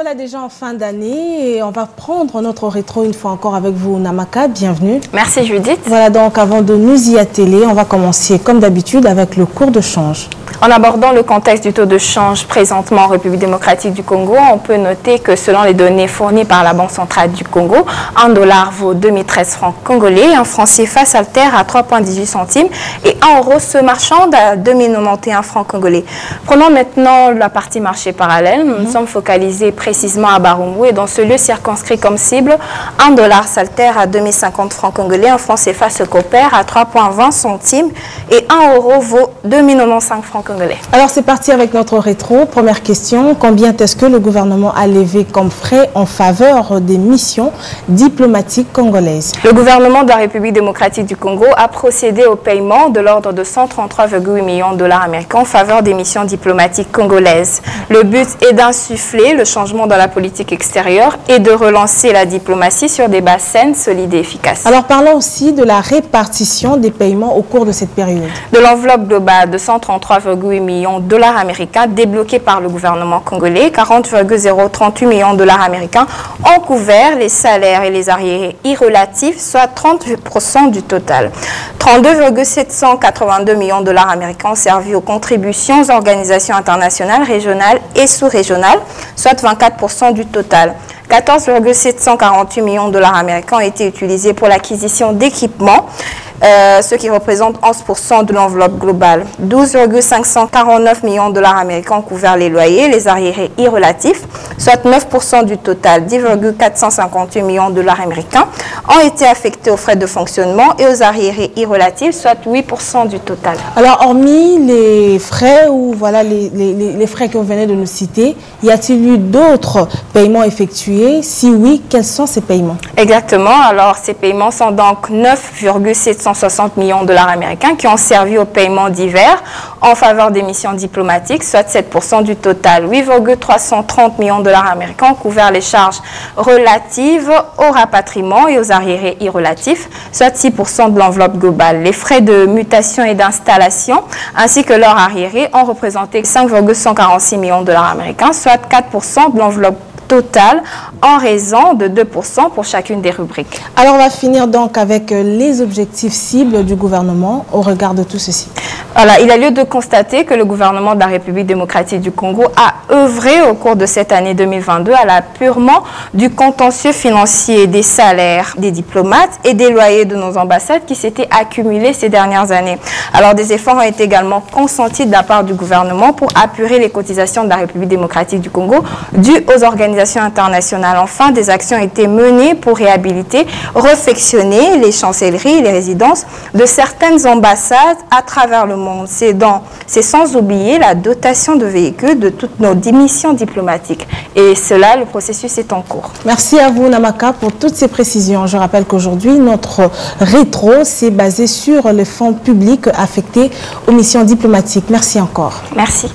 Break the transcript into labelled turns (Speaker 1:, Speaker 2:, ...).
Speaker 1: voilà déjà en fin d'année et on va prendre notre rétro une fois encore avec vous, Namaka. Bienvenue.
Speaker 2: Merci Judith.
Speaker 1: Voilà, donc avant de nous y atteler, on va commencer comme d'habitude avec le cours de change.
Speaker 2: En abordant le contexte du taux de change présentement en République démocratique du Congo, on peut noter que selon les données fournies par la Banque centrale du Congo, un dollar vaut 2013 francs congolais, un franc CFA s'altère à 3,18 centimes et un euro se marchande à 2091 francs congolais. Prenons maintenant la partie marché parallèle. Nous sommes focalisés précisément à Barumbu et dans ce lieu circonscrit comme cible, un dollar s'altère à 2050 francs congolais, un franc CFA se coopère à 3,20 centimes et un euro vaut 2095 francs congolais.
Speaker 1: Alors c'est parti avec notre rétro. Première question, combien est-ce que le gouvernement a levé comme frais en faveur des missions diplomatiques congolaises?
Speaker 2: Le gouvernement de la République démocratique du Congo a procédé au paiement de l'ordre de 133,8 millions de dollars américains en faveur des missions diplomatiques congolaises. Le but est d'insuffler le changement dans la politique extérieure et de relancer la diplomatie sur des bases saines, solides et efficaces.
Speaker 1: Alors parlons aussi de la répartition des paiements au cours de cette période.
Speaker 2: De l'enveloppe globale de 133,8 millions de dollars américains débloquée par le gouvernement congolais, 40,038 millions de dollars américains ont couvert les salaires et les arriérés irrelatifs, soit 30% du total. 32,782 millions de dollars américains ont servi aux contributions aux organisations internationales, régionales et sous-régionales, soit 24% du total. 14,748 millions de dollars américains ont été utilisés pour l'acquisition d'équipements, ce qui représente 11% de l'enveloppe globale. 12,549 millions de dollars américains ont couvert les loyers, les arriérés irrelatifs, soit 9% du total. 10,458 millions de dollars américains ont été affectés aux frais de fonctionnement et aux arriérés irrelatifs, soit 8% du total.
Speaker 1: Alors, hormis les frais ou voilà les frais que vous venez de nous citer, y a-t-il eu d'autres paiements effectués? Si oui, quels sont ces paiements?
Speaker 2: Exactement. Alors, ces paiements sont donc 9,760 millions de dollars américains qui ont servi aux paiements divers en faveur des missions diplomatiques, soit 7% du total. 8,330 millions de dollars américains ont couvert les charges relatives au rapatriement et aux arriérés irrelatifs, soit 6% de l'enveloppe globale. Les frais de mutation et d'installation ainsi que leurs arriérés ont représenté 5,146 millions de dollars américains, soit 4% de l'enveloppe totale en raison de 2% pour chacune des rubriques.
Speaker 1: Alors on va finir donc avec les objectifs cibles du gouvernement au regard de tout ceci.
Speaker 2: Voilà, il a lieu de constater que le gouvernement de la République démocratique du Congo a œuvré au cours de cette année 2022 à l'appurement du contentieux financier des salaires des diplomates et des loyers de nos ambassades qui s'étaient accumulés ces dernières années. Alors des efforts ont été également consentis de la part du gouvernement pour apurer les cotisations de la République démocratique du Congo dues aux organisations internationales. Enfin, des actions ont été menées pour réhabiliter, réfectionner les chancelleries et les résidences de certaines ambassades à travers le monde. C'est sans oublier la dotation de véhicules de toutes nos missions diplomatiques. Et cela, le processus est en cours.
Speaker 1: Merci à vous, Namaka, pour toutes ces précisions. Je rappelle qu'aujourd'hui, notre rétro s'est basé sur les fonds publics affectés aux missions diplomatiques. Merci encore.
Speaker 2: Merci.